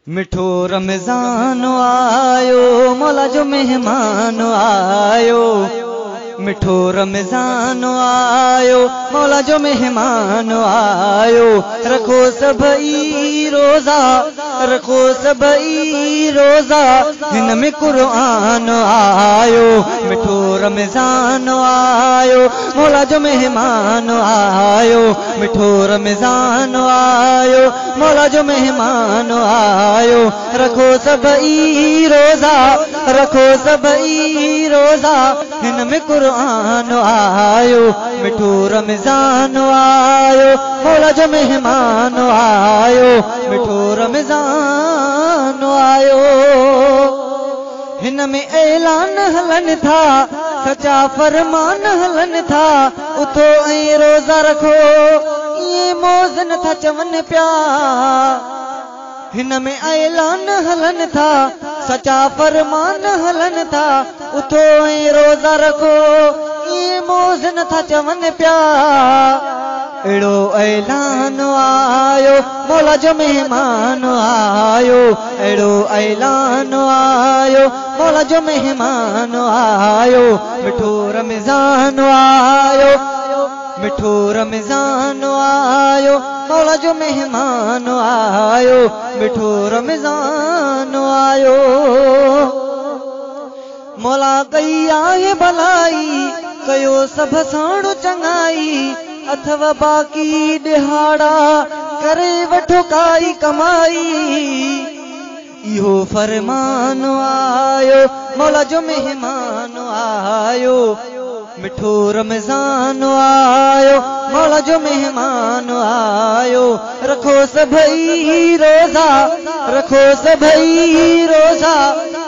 मिठो रमज़ान आयो, मौला जो मेहमान आयो। मिठो रमज़ान आयो, मौला जो मेहमान आयो। रखो सभई रोज़ा, रखो सभई रोज़ा, हिन में क़ुरआन आयो। मिठो रमज़ान आयो, मौला जो मेहमान आयो। मिठो रमज़ान आयो, मौला जो मेहमान आयो। रखो सभई रोज़ा, रखो सभई रोज़ा, हिन में क़ुरआन आयो। मिठो रमज़ान आयो, मौला जो मेहमान आयो। मिठो रमज़ान आयो। हिन में ऐलान हलन था, सचा फरमान हलन था। उथो ऐं रोज़ा रखो, ये मौज़ नथा चवन प्या। हिन में ऐलान हलन था, सचा फरमान हलन था। उथो ऐं रोज़ा रखो, ये मौज़ नथा चवन प्या। एड़ो ऐलान आयो, मौला जो मेहमान आयो। एड़ो ऐलान आयो, मौला जो मेहमान आयो। मिठो रमज़ान आयो, मिठो रमज़ान आयो, मौला जो मेहमान आयो। मिठो रमज़ान आयो। मौला कई आहे भलाई, कयो सभ साण चङाई। अथवा बाक़ी ॾिहाड़ा, करे वठो काई कमाई। इहो फरमान आयो, मौला जो मेहमान आयो। मिठो रमज़ान आयो, मौला जो मेहमान आयो। रखो सभई रोज़ा, रखो सभई रोज़ा,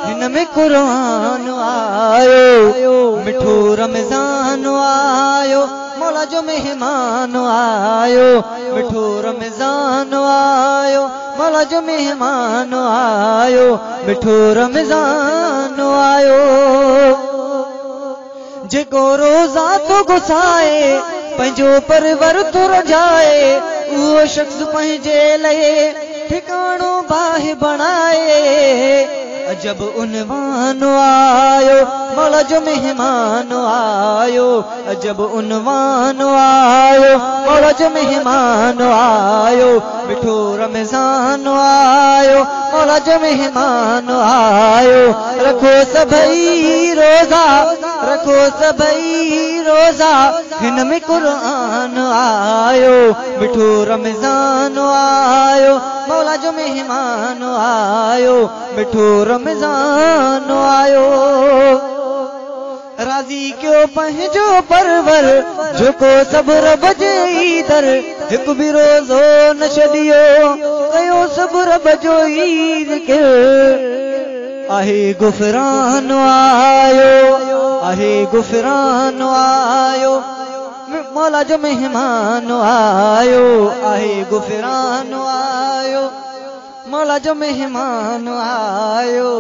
हिन में क़ुरआन आयो। मिठो रमज़ान आयो, मौला जो मेहमान आयो। मिठो रमज़ान आयो, मौला जो मेहमान आयो। मिठो रमज़ान आयो। जेको रोज़ा तो गुसाए, पंहिंजो परवर तो रजाए। उहो शख्स पंहिंजे लाइ ठिकाणो बाहि बणाए। अजब उनवान आयो, मौला जो मेहमान आयो। अजब उनवान आयो, मौला जो मेहमान आयो। मिठो रमज़ान आयो, मौला जो मेहमान आयो। रखो सभई रोज़ा, रखो सभई रोज़ा, हिन में क़ुरआन आयो। मिठो रमज़ान आयो, मौला जो मेहमान आयो। मिठो रमज़ान आयो। राज़ी क्यों पंहिंजो परवर, जेको सब्र बजे दर। हिकु भी रोज़ो न छॾियो, कयो सब्र बजो ई ज़िक्र। आहे गुफ़रान आयो, आहे गुफ़रान आयो, मौला जो मेहमान आयो। आहे गुफ़रान आयो, मौला जो मेहमान आयो।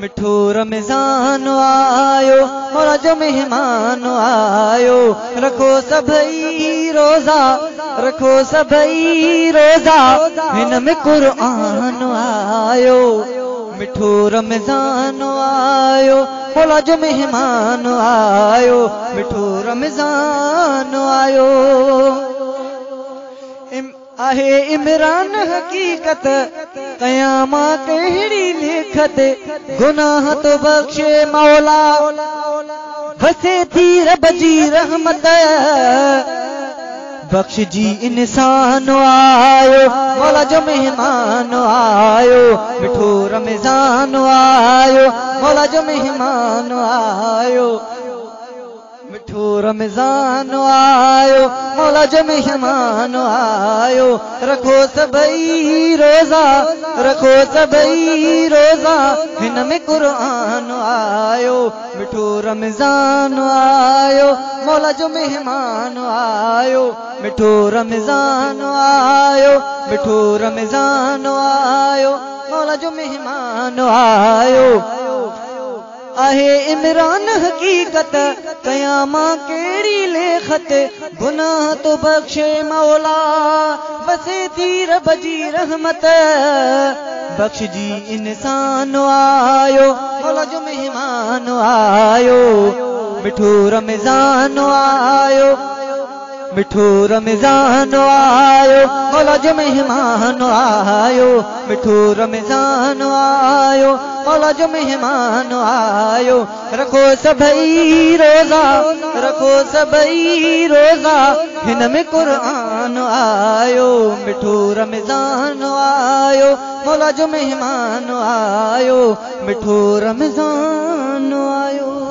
मिठो रमज़ान आयो, मौला जो मेहमान आयो। रखो सभई रोज़ा, रखो सभई रोज़ा, हिन में क़ुरआन आयो। मिठो रमज़ान आयो, मौला जो मेहमान आयो। मिठो रमज़ान आयो। आहे इमरान हकीकत, क़यामा कहिड़ी लिखत। गुनाह तो बख्शे मौला, वसे थी रब जी रहमत। बख्श जी इंसान आयो, मौला जो मेहमान आयो। मिठो रमज़ान आयो, मौला जो मेहमान आयो। मिठो रमज़ान आयो, मौला जो मेहमान आयो। रखो सभई रोज़ा, रखो सभई रोज़ा, हिन में क़ुरआन आयो। मिठो रमज़ान आयो, मौला जो मेहमान आयो। मिठो रमज़ान आयो, मिठो रमज़ान आयो, मौला जो मेहमान आयो। आहे इमरान हकीकत कयामा केड़ी लेखत गुनाह तो बख्शे मौला बसे थी रब जी रहमत बख्श जी इंसान आयो मौला जो मेहमान आयो मिठो रमज़ान आयो मिठो रमज़ान आयो मौला जो मेहमान आयो मिठो रमज़ान आयो मौला जो मेहमान आयो रखो सभई रोज़ा हिन में क़ुरान आयो मिठो रमज़ान आयो मौला जो मेहमान आयो मिठो रमज़ान आयो।